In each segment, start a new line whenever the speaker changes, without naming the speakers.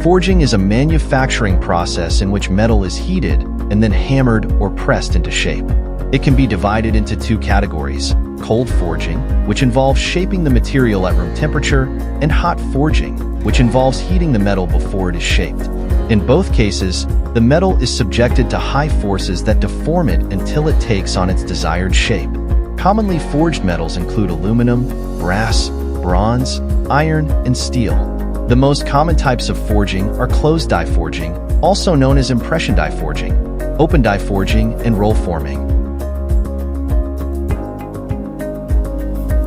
Forging is a manufacturing process in which metal is heated and then hammered or pressed into shape. It can be divided into two categories: cold forging, which involves shaping the material at room temperature, and hot forging, which involves heating the metal before it is shaped. In both cases, the metal is subjected to high forces that deform it until it takes on its desired shape. Commonly forged metals include aluminum, brass, bronze, iron, and steel. The most common types of forging are closed die forging, also known as impression die forging, open die forging, and roll forming.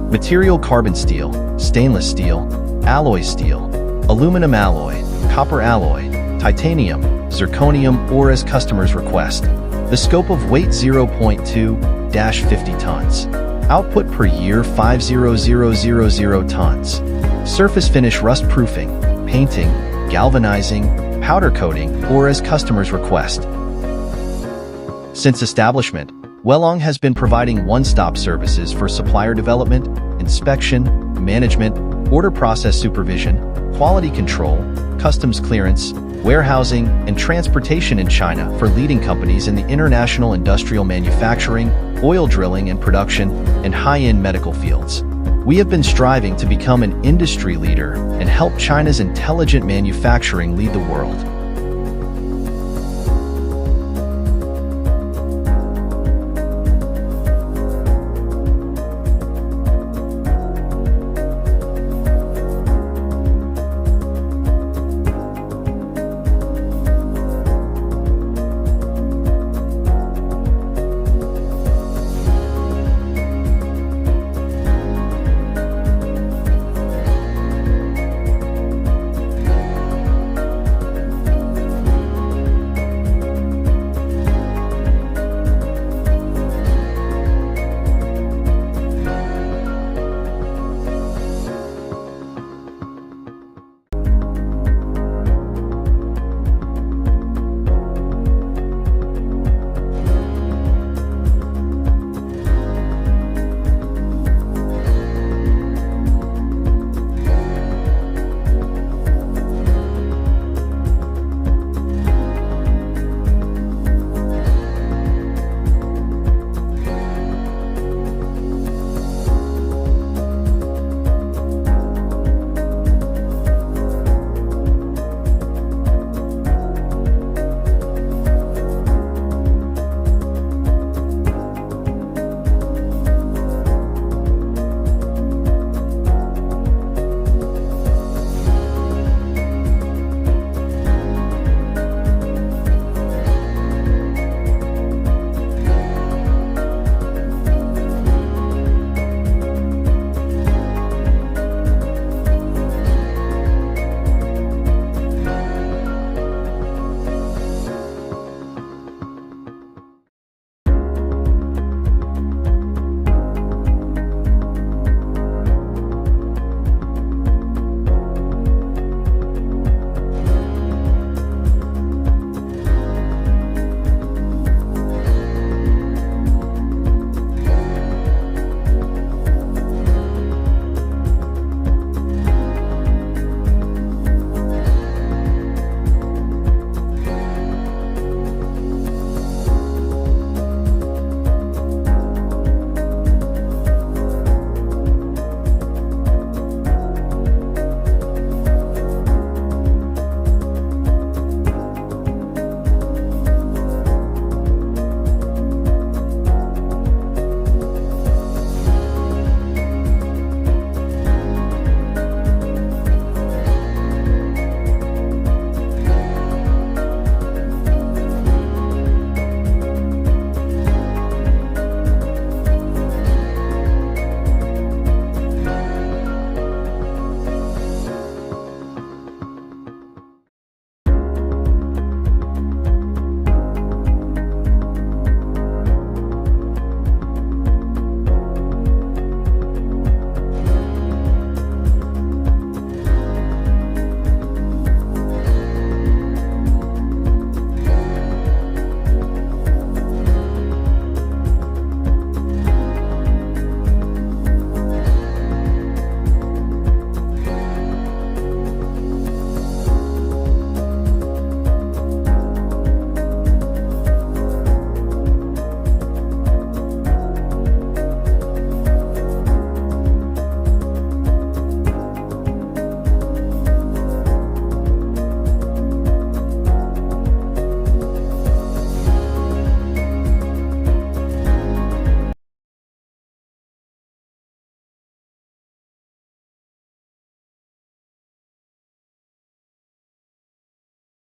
Material: carbon steel, stainless steel, alloy steel, aluminum alloy, copper alloy, titanium, zirconium, or as customers request. The scope of weight 0.2-50 tons. Output per year 50000 tons. Surface finish: rust proofing, painting, galvanizing, powder coating, or as customers request. Since establishment, WELONG has been providing one-stop services for supplier development, inspection, management, order process supervision, quality control, customs clearance, warehousing, and transportation in China for leading companies in the international industrial manufacturing, oil drilling and production, and high-end medical fields. We have been striving to become an industry leader and help China's intelligent manufacturing lead the world.